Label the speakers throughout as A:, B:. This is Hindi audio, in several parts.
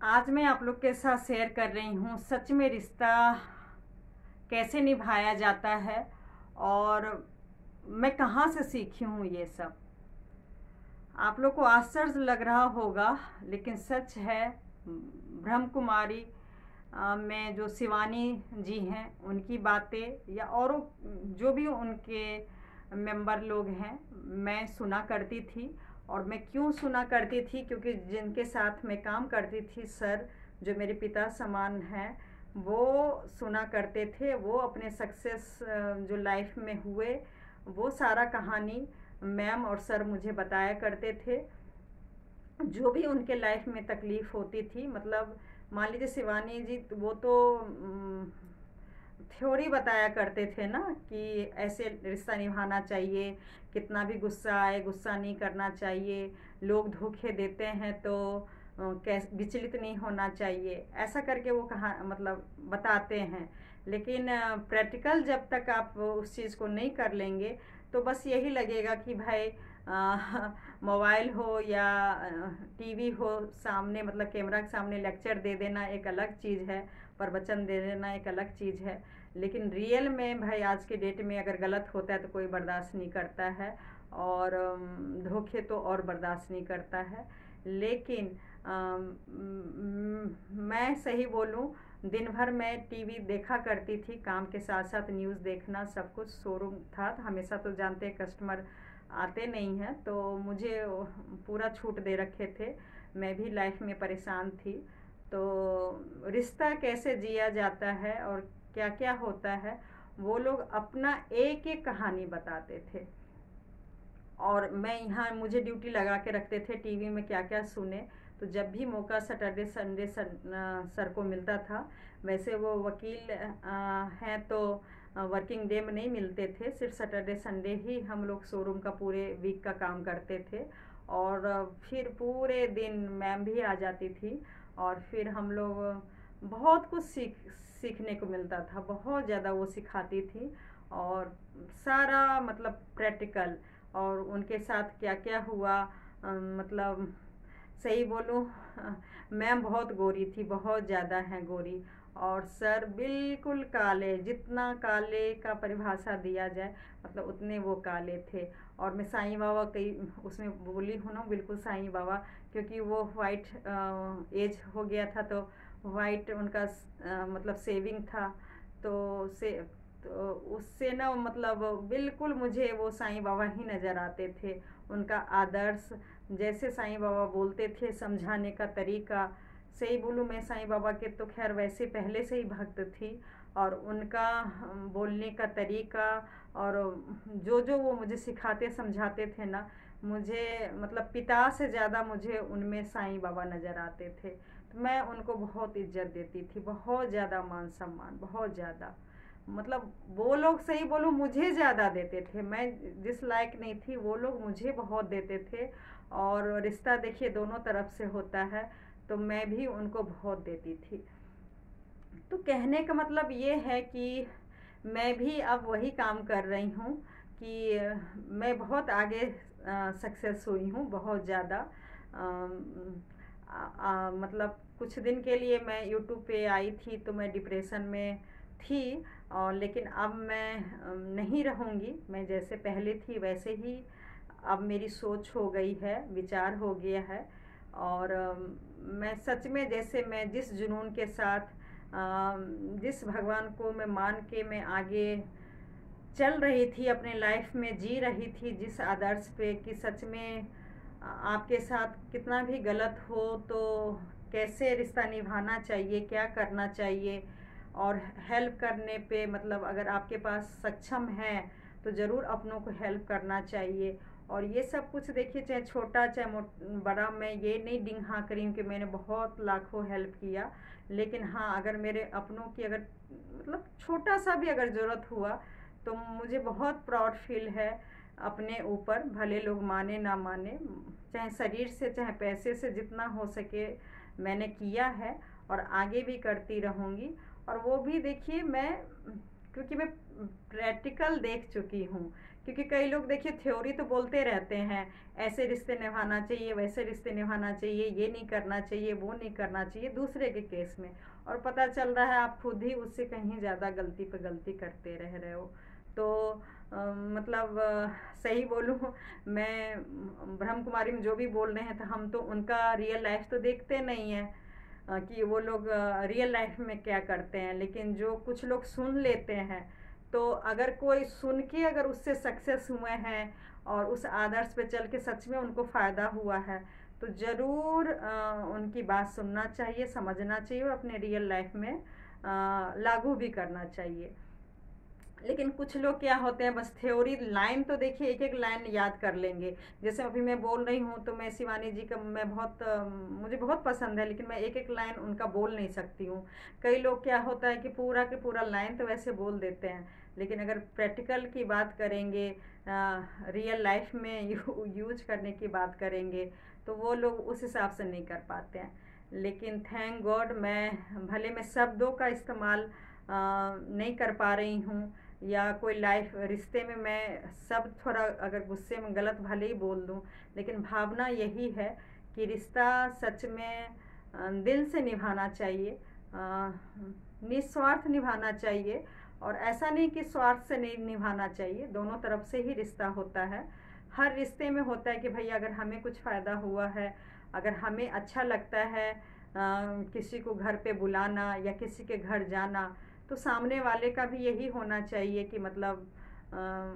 A: आज मैं आप लोग के साथ शेयर कर रही हूँ सच में रिश्ता कैसे निभाया जाता है और मैं कहाँ से सीखी हूँ ये सब। आप लोग को आश्चर्य लग रहा होगा लेकिन सच है। ब्रह्म कुमारी में जो शिवानी जी हैं उनकी बातें या और जो भी उनके मेंबर लोग हैं मैं सुना करती थी। और मैं क्यों सुना करती थी, क्योंकि जिनके साथ मैं काम करती थी सर जो मेरे पिता समान हैं वो सुना करते थे। वो अपने सक्सेस जो लाइफ में हुए वो सारा कहानी मैम और सर मुझे बताया करते थे। जो भी उनके लाइफ में तकलीफ़ होती थी, मतलब मान लीजिए शिवानी जी वो तो थ्योरी बताया करते थे ना कि ऐसे रिश्ता निभाना चाहिए, कितना भी गुस्सा आए गुस्सा नहीं करना चाहिए, लोग धोखे देते हैं तो कैसे विचलित नहीं होना चाहिए, ऐसा करके वो कहा मतलब बताते हैं। लेकिन प्रैक्टिकल जब तक आप उस चीज़ को नहीं कर लेंगे तो बस यही लगेगा कि भाई मोबाइल हो या टीवी हो सामने, मतलब कैमरा के सामने लेक्चर दे देना एक अलग चीज़ है, प्रवचन दे देना एक अलग चीज़ है। लेकिन रियल में भाई आज के डेट में अगर गलत होता है तो कोई बर्दाश्त नहीं करता है और धोखे तो और बर्दाश्त नहीं करता है। लेकिन मैं सही बोलूं, दिन भर मैं टीवी देखा करती थी, काम के साथ साथ न्यूज़ देखना सब कुछ। शोरूम था तो हमेशा तो जानते हैं कस्टमर आते नहीं हैं, तो मुझे पूरा छूट दे रखे थे। मैं भी लाइफ में परेशान थी। तो रिश्ता कैसे जिया जाता है और क्या क्या होता है वो लोग अपना एक एक कहानी बताते थे। और मैं यहाँ मुझे ड्यूटी लगा के रखते थे टीवी में क्या क्या सुने। तो जब भी मौका सैटरडे संडे सर को मिलता था, वैसे वो वकील हैं तो वर्किंग डे में नहीं मिलते थे, सिर्फ सैटरडे संडे ही हम लोग शोरूम का पूरे वीक का काम करते थे। और फिर पूरे दिन मैम भी आ जाती थी और फिर हम लोग बहुत कुछ सीखने को मिलता था, बहुत ज़्यादा वो सिखाती थी। और सारा मतलब प्रैक्टिकल और उनके साथ क्या क्या हुआ, मतलब सही बोलूँ मैम बहुत गोरी थी, बहुत ज़्यादा हैं गोरी। और सर बिल्कुल काले, जितना काले का परिभाषा दिया जाए मतलब उतने वो काले थे। और मैं साईं बाबा कई उसमें बोली हूँ ना, बिल्कुल साईं बाबा, क्योंकि वो वाइट एज हो गया था तो वाइट उनका मतलब सेविंग था। तो से तो उससे ना मतलब बिल्कुल मुझे वो साईं बाबा ही नज़र आते थे। उनका आदर्श, जैसे साईं बाबा बोलते थे, समझाने का तरीका। सही बोलूँ मैं साईं बाबा के तो खैर वैसे पहले से ही भक्त थी। और उनका बोलने का तरीका और जो वो मुझे सिखाते समझाते थे ना, मुझे मतलब पिता से ज़्यादा मुझे उनमें साईं बाबा नज़र आते थे। तो मैं उनको बहुत इज्जत देती थी, बहुत ज़्यादा मान सम्मान, बहुत ज़्यादा। मतलब वो लोग सही बोलूँ मुझे ज़्यादा देते थे, मैं जिस लायक नहीं थी वो लोग मुझे बहुत देते थे। और रिश्ता देखिए दोनों तरफ से होता है, तो मैं भी उनको बहुत देती थी। तो कहने का मतलब ये है कि मैं भी अब वही काम कर रही हूँ कि मैं बहुत आगे सक्सेस हुई हूँ, बहुत ज़्यादा। मतलब कुछ दिन के लिए मैं यूट्यूब पे आई थी तो मैं डिप्रेशन में थी। और लेकिन अब मैं नहीं रहूँगी, मैं जैसे पहले थी वैसे ही अब मेरी सोच हो गई है, विचार हो गया है। और मैं सच में जैसे मैं जिस जुनून के साथ जिस भगवान को मैं मान के मैं आगे चल रही थी, अपने लाइफ में जी रही थी जिस आदर्श पे कि सच में आपके साथ कितना भी गलत हो तो कैसे रिश्ता निभाना चाहिए, क्या करना चाहिए। और हेल्प करने पे मतलब अगर आपके पास सक्षम है तो ज़रूर अपनों को हेल्प करना चाहिए। और ये सब कुछ देखिए, चाहे छोटा चाहे बड़ा, मैं ये नहीं डिंग हाँ करी कि मैंने बहुत लाखों हेल्प किया। लेकिन हाँ, अगर मेरे अपनों की अगर मतलब छोटा सा भी अगर ज़रूरत हुआ तो मुझे बहुत प्राउड फील है अपने ऊपर, भले लोग माने ना माने। चाहे शरीर से चाहे पैसे से जितना हो सके मैंने किया है और आगे भी करती रहूँगी। और वो भी देखिए मैं, क्योंकि मैं प्रैक्टिकल देख चुकी हूँ क्योंकि कई लोग देखिए थ्योरी तो बोलते रहते हैं, ऐसे रिश्ते निभाना चाहिए, वैसे रिश्ते निभाना चाहिए, ये नहीं करना चाहिए, वो नहीं करना चाहिए दूसरे के केस में, और पता चल रहा है आप खुद ही उससे कहीं ज़्यादा गलती पे गलती करते रह रहे हो। तो मतलब सही बोलूँ, मैं ब्रह्म कुमारी में जो भी बोल रहे हैं तो हम तो उनका रियल लाइफ तो देखते नहीं हैं कि वो लोग रियल लाइफ में क्या करते हैं, लेकिन जो कुछ लोग सुन लेते हैं, तो अगर कोई सुन के अगर उससे सक्सेस हुए हैं और उस आदर्श पे चल के सच में उनको फ़ायदा हुआ है, तो ज़रूर उनकी बात सुनना चाहिए, समझना चाहिए और अपने रियल लाइफ में लागू भी करना चाहिए। लेकिन कुछ लोग क्या होते हैं, बस थ्योरी लाइन तो देखिए एक एक लाइन याद कर लेंगे। जैसे अभी मैं बोल रही हूँ तो मैं शिवानी जी का मैं बहुत मुझे बहुत पसंद है, लेकिन मैं एक एक लाइन उनका बोल नहीं सकती हूँ। कई लोग क्या होता है कि पूरा के पूरा लाइन तो वैसे बोल देते हैं, लेकिन अगर प्रैक्टिकल की बात करेंगे, रियल लाइफ में यूज करने की बात करेंगे, तो वो लोग उस हिसाब से नहीं कर पाते हैं। लेकिन थैंक गॉड मैं भले मैं शब्दों का इस्तेमाल नहीं कर पा रही हूँ, या कोई लाइफ रिश्ते में मैं सब थोड़ा अगर गुस्से में गलत भले ही बोल दूँ, लेकिन भावना यही है कि रिश्ता सच में दिल से निभाना चाहिए, निस्वार्थ निभाना चाहिए। और ऐसा नहीं कि स्वार्थ से नहीं निभाना चाहिए, दोनों तरफ से ही रिश्ता होता है। हर रिश्ते में होता है कि भाई अगर हमें कुछ फ़ायदा हुआ है, अगर हमें अच्छा लगता है किसी को घर पे बुलाना या किसी के घर जाना, तो सामने वाले का भी यही होना चाहिए कि मतलब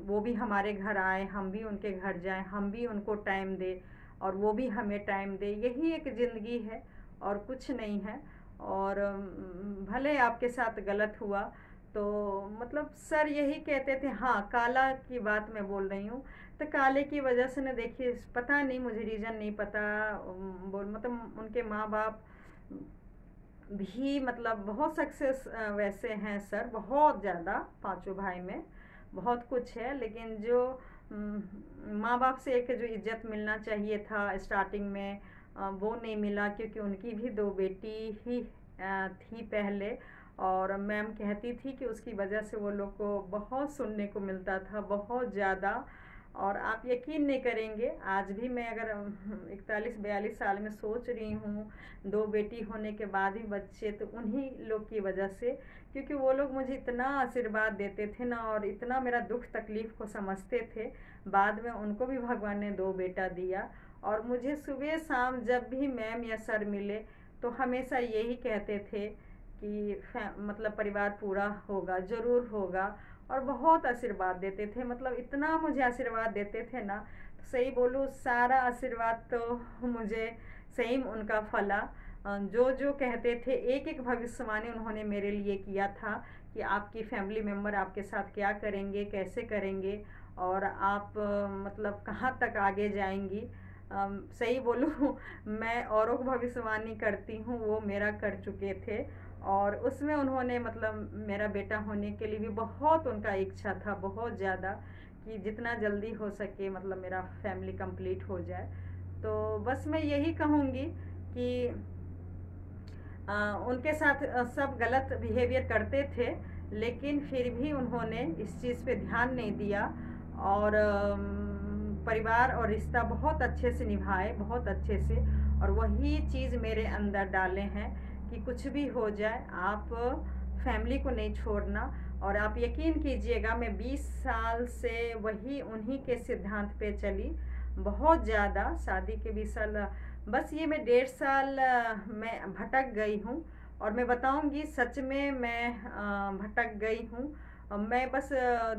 A: वो भी हमारे घर आए, हम भी उनके घर जाएं, हम भी उनको टाइम दें और वो भी हमें टाइम दे। यही एक ज़िंदगी है और कुछ नहीं है। और भले आपके साथ गलत हुआ तो मतलब सर यही कहते थे, हाँ काला की बात मैं बोल रही हूँ, तो काले की वजह से ना देखिए पता नहीं, मुझे रीज़न नहीं पता, बोल मतलब उनके माँ बाप भी मतलब बहुत सक्सेस वैसे हैं सर, बहुत ज़्यादा, पांचों भाई में बहुत कुछ है, लेकिन जो माँ बाप से एक जो इज्जत मिलना चाहिए था स्टार्टिंग में वो नहीं मिला, क्योंकि उनकी भी दो बेटी ही थी पहले। और मैम कहती थी कि उसकी वजह से वो लोग को बहुत सुनने को मिलता था, बहुत ज़्यादा। और आप यकीन नहीं करेंगे, आज भी मैं अगर 41-42 साल में सोच रही हूँ, दो बेटी होने के बाद भी बच्चे, तो उन्हीं लोग की वजह से, क्योंकि वो लोग मुझे इतना आशीर्वाद देते थे ना और इतना मेरा दुख तकलीफ़ को समझते थे। बाद में उनको भी भगवान ने दो बेटा दिया, और मुझे सुबह शाम जब भी मैम या सर मिले तो हमेशा यही कहते थे कि मतलब परिवार पूरा होगा, ज़रूर होगा। और बहुत आशीर्वाद देते थे, मतलब इतना मुझे आशीर्वाद देते थे ना, तो सही बोलूँ सारा आशीर्वाद तो मुझे सही में उनका फला। जो जो कहते थे एक एक भविष्यवाणी उन्होंने मेरे लिए किया था कि आपकी फैमिली मेम्बर आपके साथ क्या करेंगे, कैसे करेंगे, और आप मतलब कहाँ तक आगे जाएंगी। सही बोलूँ मैं औरों को भविष्यवाणी करती हूँ, वो मेरा कर चुके थे। और उसमें उन्होंने मतलब मेरा बेटा होने के लिए भी बहुत उनका इच्छा था, बहुत ज़्यादा, कि जितना जल्दी हो सके मतलब मेरा फैमिली कंप्लीट हो जाए। तो बस मैं यही कहूँगी कि उनके साथ सब गलत बिहेवियर करते थे, लेकिन फिर भी उन्होंने इस चीज़ पे ध्यान नहीं दिया, और परिवार और रिश्ता बहुत अच्छे से निभाए, बहुत अच्छे से। और वही चीज़ मेरे अंदर डाले हैं कि कुछ भी हो जाए आप फैमिली को नहीं छोड़ना। और आप यकीन कीजिएगा मैं 20 साल से वही उन्हीं के सिद्धांत पे चली, बहुत ज़्यादा। शादी के 20 साल, बस ये मैं 1.5 साल मैं भटक गई हूँ, और मैं बताऊँगी सच में मैं भटक गई हूँ। मैं बस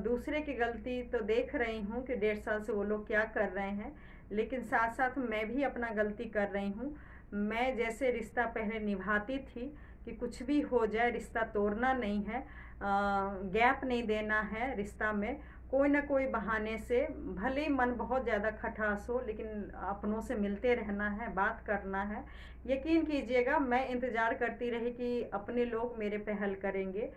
A: दूसरे की गलती तो देख रही हूँ कि 1.5 साल से वो लोग क्या कर रहे हैं, लेकिन साथ साथ मैं भी अपना गलती कर रही हूँ। मैं जैसे रिश्ता पहले निभाती थी कि कुछ भी हो जाए रिश्ता तोड़ना नहीं है, गैप नहीं देना है रिश्ता में, कोई ना कोई बहाने से, भले ही मन बहुत ज़्यादा खटास हो, लेकिन अपनों से मिलते रहना है, बात करना है। यकीन कीजिएगा मैं इंतज़ार करती रही कि अपने लोग मेरे पहल करेंगे।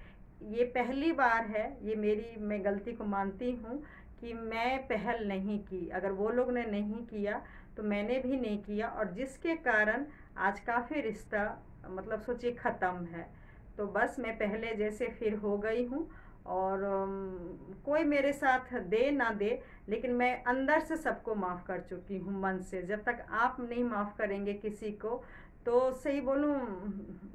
A: ये पहली बार है, ये मेरी, मैं गलती को मानती हूँ कि मैं पहल नहीं की। अगर वो लोग ने नहीं किया तो मैंने भी नहीं किया, और जिसके कारण आज काफ़ी रिश्ता मतलब सोचिए ख़त्म है। तो बस मैं पहले जैसे फिर हो गई हूँ, और कोई मेरे साथ दे ना दे, लेकिन मैं अंदर से सबको माफ़ कर चुकी हूँ मन से। जब तक आप नहीं माफ़ करेंगे किसी को, तो सही बोलूँ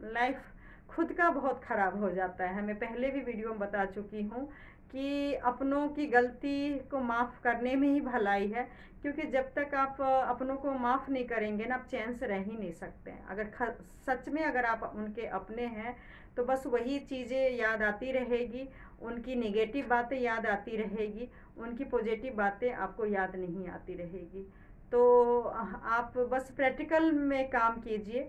A: लाइफ खुद का बहुत ख़राब हो जाता है। मैं पहले भी वीडियो में बता चुकी हूँ कि अपनों की गलती को माफ़ करने में ही भलाई है, क्योंकि जब तक आप अपनों को माफ़ नहीं करेंगे ना, आप चैन से रह ही नहीं सकते हैं। अगर सच में अगर आप उनके अपने हैं, तो बस वही चीज़ें याद आती रहेगी, उनकी नेगेटिव बातें याद आती रहेगी, उनकी पॉजिटिव बातें आपको याद नहीं आती रहेगी। तो आप बस प्रैक्टिकल में काम कीजिए।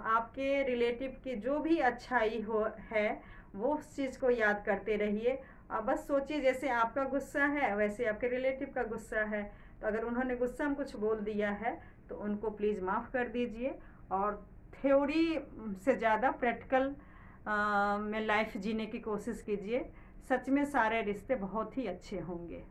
A: आपके रिलेटिव की जो भी अच्छाई हो है, वो उस चीज़ को याद करते रहिए। बस सोचिए जैसे आपका गुस्सा है वैसे आपके रिलेटिव का गुस्सा है, तो अगर उन्होंने गुस्सा में कुछ बोल दिया है तो उनको प्लीज़ माफ़ कर दीजिए, और थ्योरी से ज़्यादा प्रैक्टिकल में लाइफ जीने की कोशिश कीजिए। सच में सारे रिश्ते बहुत ही अच्छे होंगे।